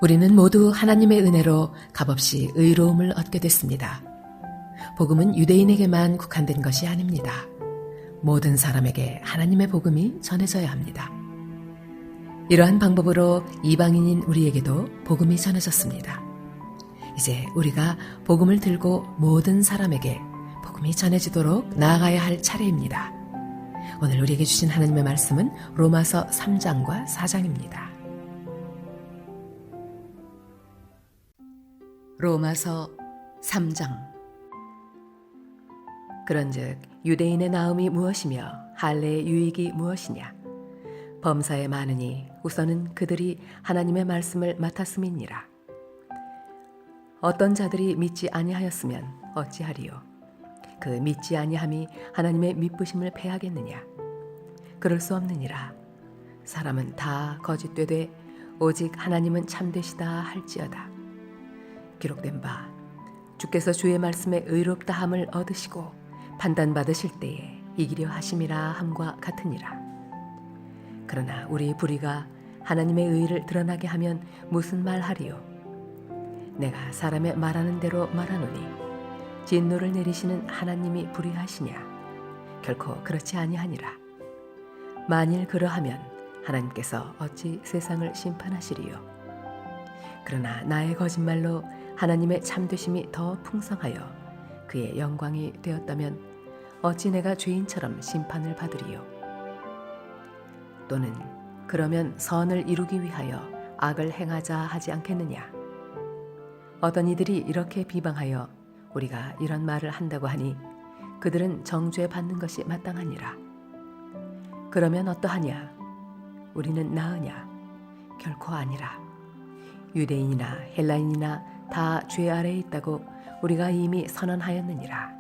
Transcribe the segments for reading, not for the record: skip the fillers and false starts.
우리는 모두 하나님의 은혜로 값없이 의로움을 얻게 됐습니다. 복음은 유대인에게만 국한된 것이 아닙니다. 모든 사람에게 하나님의 복음이 전해져야 합니다. 이러한 방법으로 이방인인 우리에게도 복음이 전해졌습니다. 이제 우리가 복음을 들고 모든 사람에게 복음이 전해지도록 나아가야 할 차례입니다. 오늘 우리에게 주신 하나님의 말씀은 로마서 3장과 4장입니다. 로마서 3장. 그런즉 유대인의 나음이 무엇이며 할례의 유익이 무엇이냐? 범사에 많으니 우선은 그들이 하나님의 말씀을 맡았음이니라. 어떤 자들이 믿지 아니하였으면 어찌하리요? 그 믿지 아니함이 하나님의 미쁘심을 패하겠느냐? 그럴 수 없느니라. 사람은 다 거짓되되 오직 하나님은 참되시다 할지어다. 기록된 바 주께서 주의 말씀에 의롭다함을 얻으시고 판단받으실 때에 이기려 하심이라 함과 같으니라. 그러나 우리 불의가 하나님의 의를 드러나게 하면 무슨 말하리요? 내가 사람의 말하는 대로 말하노니 진노를 내리시는 하나님이 불의하시냐? 결코 그렇지 아니하니라. 만일 그러하면 하나님께서 어찌 세상을 심판하시리요? 그러나 나의 거짓말로 하나님의 참되심이 더 풍성하여 그의 영광이 되었다면 어찌 내가 죄인처럼 심판을 받으리요? 또는 그러면 선을 이루기 위하여 악을 행하자 하지 않겠느냐? 어떤 이들이 이렇게 비방하여 우리가 이런 말을 한다고 하니 그들은 정죄 받는 것이 마땅하니라. 그러면 어떠하냐? 우리는 나으냐? 결코 아니라. 유대인이나 헬라인이나 다 죄 아래에 있다고 우리가 이미 선언하였느니라.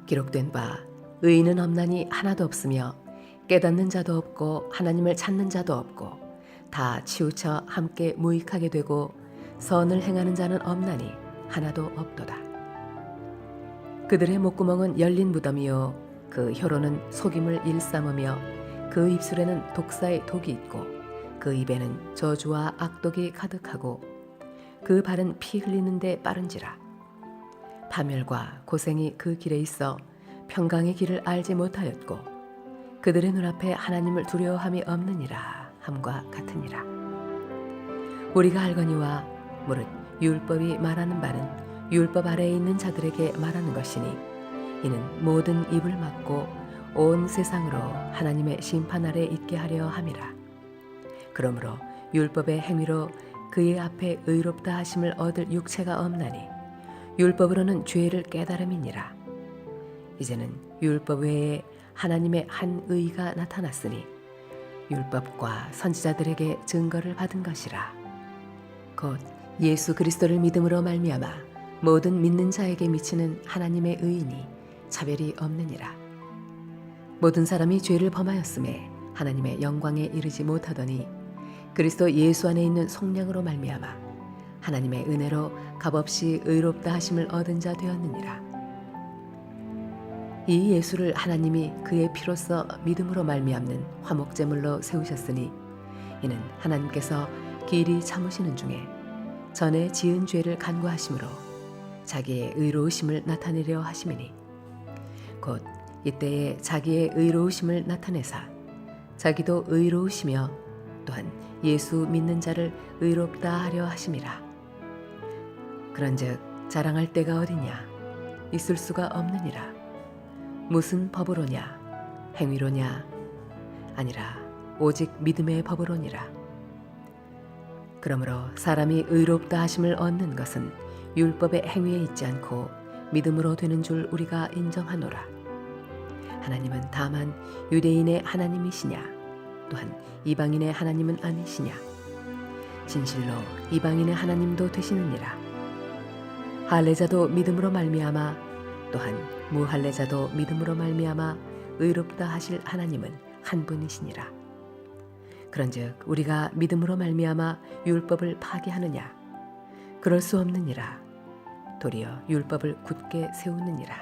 기록된 바 의인은 없나니 하나도 없으며 깨닫는 자도 없고 하나님을 찾는 자도 없고 다 치우쳐 함께 무익하게 되고 선을 행하는 자는 없나니 하나도 없도다. 그들의 목구멍은 열린 무덤이요 그 혀로는 속임을 일삼으며 그 입술에는 독사의 독이 있고 그 입에는 저주와 악독이 가득하고 그 발은 피 흘리는데 빠른지라. 파멸과 고생이 그 길에 있어 평강의 길을 알지 못하였고 그들의 눈앞에 하나님을 두려워함이 없느니라 함과 같으니라. 우리가 알거니와 무릇 율법이 말하는 바는 율법 아래에 있는 자들에게 말하는 것이니 이는 모든 입을 막고 온 세상으로 하나님의 심판 아래 있게 하려 함이라. 그러므로 율법의 행위로 그의 앞에 의롭다 하심을 얻을 육체가 없나니 율법으로는 죄를 깨달음이니라. 이제는 율법 외에 하나님의 한 의가 나타났으니 율법과 선지자들에게 증거를 받은 것이라. 곧 예수 그리스도를 믿음으로 말미암아 모든 믿는 자에게 미치는 하나님의 의인이 차별이 없느니라. 모든 사람이 죄를 범하였음에 하나님의 영광에 이르지 못하더니 그리스도 예수 안에 있는 속량으로 말미암아 하나님의 은혜로 값없이 의롭다 하심을 얻은 자 되었느니라. 이 예수를 하나님이 그의 피로써 믿음으로 말미암는 화목제물로 세우셨으니 이는 하나님께서 길이 참으시는 중에 전에 지은 죄를 간구하심으로 자기의 의로우심을 나타내려 하심이니 곧 이때에 자기의 의로우심을 나타내사 자기도 의로우시며 또한 예수 믿는 자를 의롭다 하려 하심이라. 그런즉 자랑할 때가 어디냐? 있을 수가 없느니라. 무슨 법으로냐? 행위로냐? 아니라 오직 믿음의 법으로니라. 그러므로 사람이 의롭다 하심을 얻는 것은 율법의 행위에 있지 않고 믿음으로 되는 줄 우리가 인정하노라. 하나님은 다만 유대인의 하나님이시냐? 또한 이방인의 하나님은 아니시냐? 진실로 이방인의 하나님도 되시느니라. 할례자도 믿음으로 말미암아 또한 무할례자도 믿음으로 말미암아 의롭다 하실 하나님은 한 분이시니라. 그런즉 우리가 믿음으로 말미암아 율법을 파기하느냐? 그럴 수 없느니라. 도리어 율법을 굳게 세우느니라.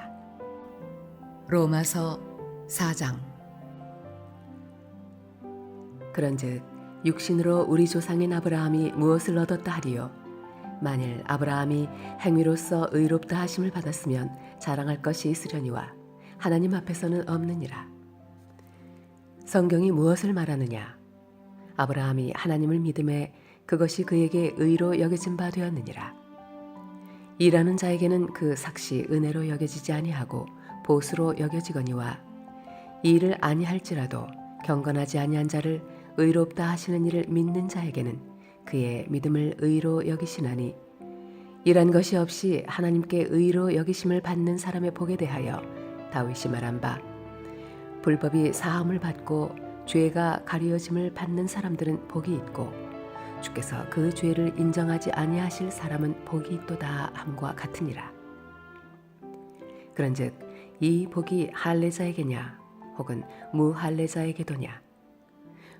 로마서 4장. 그런즉 육신으로 우리 조상인 아브라함이 무엇을 얻었다 하리요? 만일 아브라함이 행위로서 의롭다 하심을 받았으면 자랑할 것이 있으려니와 하나님 앞에서는 없느니라. 성경이 무엇을 말하느냐? 아브라함이 하나님을 믿음에 그것이 그에게 의로 여겨진 바 되었느니라. 일하는 자에게는 그 삭시 은혜로 여겨지지 아니하고 보수로 여겨지거니와 일을 아니할지라도 경건하지 아니한 자를 의롭다 하시는 이를 믿는 자에게는 그의 믿음을 의로 여기시나니 이란 것이 없이 하나님께 의로 여기심을 받는 사람의 복에 대하여 다윗이 말한 바 불법이 사함을 받고 죄가 가리워짐을 받는 사람들은 복이 있고 주께서 그 죄를 인정하지 아니하실 사람은 복이 있도다 함과 같으니라. 그런즉 이 복이 할례자에게냐 혹은 무할례자에게도냐?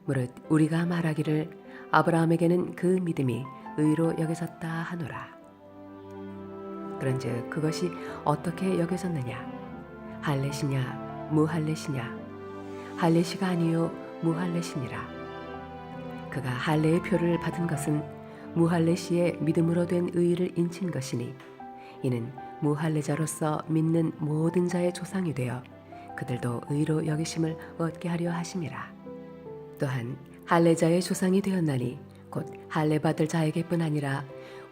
무릇 우리가 말하기를 아브라함에게는 그 믿음이 의로 여겨졌다 하노라. 그런즉 그것이 어떻게 여겨졌느냐? 할례시냐 무할례시냐? 할례시가 아니요 무할례시니라. 그가 할례의 표를 받은 것은 무할례시의 믿음으로 된 의를 인친 것이니 이는 무할례자로서 믿는 모든 자의 조상이 되어 그들도 의로 여기심을 얻게 하려 하심이라. 또한 할례자의 조상이 되었나니 곧 할례 받을 자에게뿐 아니라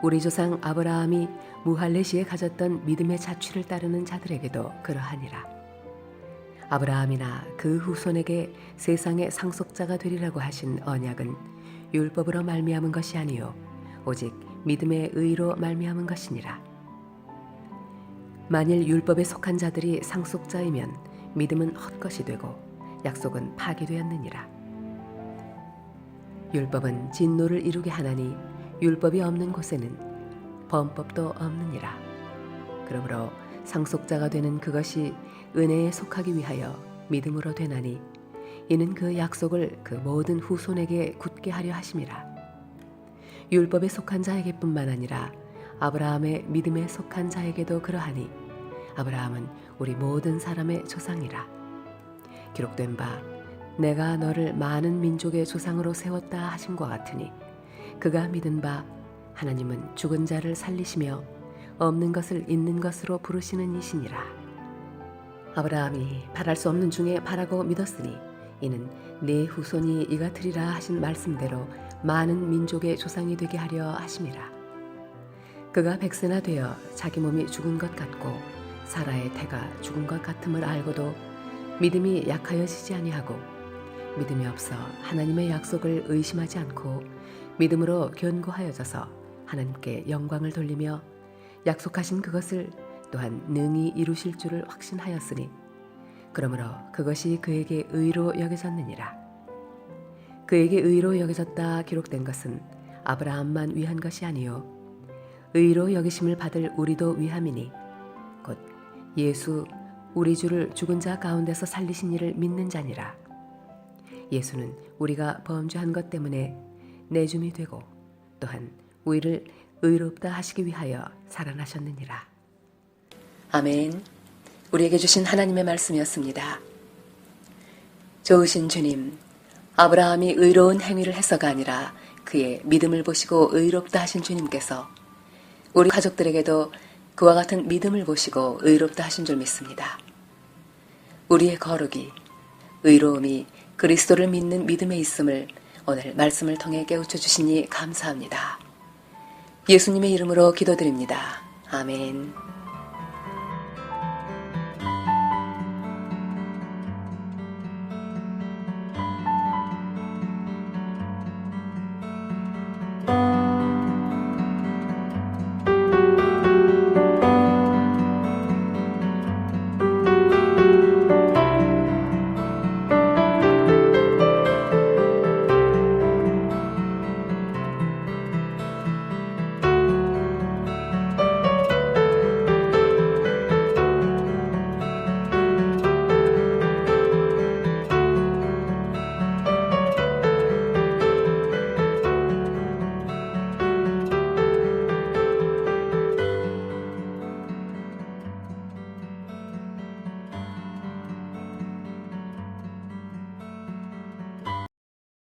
우리 조상 아브라함이 무할례시에 가졌던 믿음의 자취를 따르는 자들에게도 그러하니라. 아브라함이나 그 후손에게 세상의 상속자가 되리라고 하신 언약은 율법으로 말미암은 것이 아니요 오직 믿음의 의로 말미암은 것이니라. 만일 율법에 속한 자들이 상속자이면 믿음은 헛것이 되고 약속은 파기되었느니라. 율법은 진노를 이루게 하나니 율법이 없는 곳에는 범법도 없느니라. 그러므로 상속자가 되는 그것이 은혜에 속하기 위하여 믿음으로 되나니 이는 그 약속을 그 모든 후손에게 굳게 하려 하심이라. 율법에 속한 자에게뿐만 아니라 아브라함의 믿음에 속한 자에게도 그러하니 아브라함은 우리 모든 사람의 조상이라. 기록된 바 내가 너를 많은 민족의 조상으로 세웠다 하심과 같으니 그가 믿은 바 하나님은 죽은 자를 살리시며 없는 것을 있는 것으로 부르시는 이시니라. 아브라함이 바랄 수 없는 중에 바라고 믿었으니 이는 네 후손이 이가 되리라 하신 말씀대로 많은 민족의 조상이 되게 하려 하심이라. 그가 100세나 되어 자기 몸이 죽은 것 같고 사라의 태가 죽은 것 같음을 알고도 믿음이 약하여지지 아니하고 믿음이 없어 하나님의 약속을 의심하지 않고 믿음으로 견고하여져서 하나님께 영광을 돌리며 약속하신 그것을 또한 능히 이루실 줄을 확신하였으니 그러므로 그것이 그에게 의로 여겨졌느니라. 그에게 의로 여겨졌다 기록된 것은 아브라함만 위한 것이 아니요 의로 여기심을 받을 우리도 위함이니 곧 예수 우리 주를 죽은 자 가운데서 살리신 이를 믿는 자니라. 예수는 우리가 범죄한 것 때문에 내줌이 되고 또한 우리를 의롭다 하시기 위하여 살아나셨느니라. 아멘. 우리에게 주신 하나님의 말씀이었습니다. 좋으신 주님, 아브라함이 의로운 행위를 해서가 아니라 그의 믿음을 보시고 의롭다 하신 주님께서 우리 가족들에게도 그와 같은 믿음을 보시고 의롭다 하신 줄 믿습니다. 우리의 거룩이, 의로움이 그리스도를 믿는 믿음에 있음을 오늘 말씀을 통해 깨우쳐 주시니 감사합니다. 예수님의 이름으로 기도드립니다. 아멘.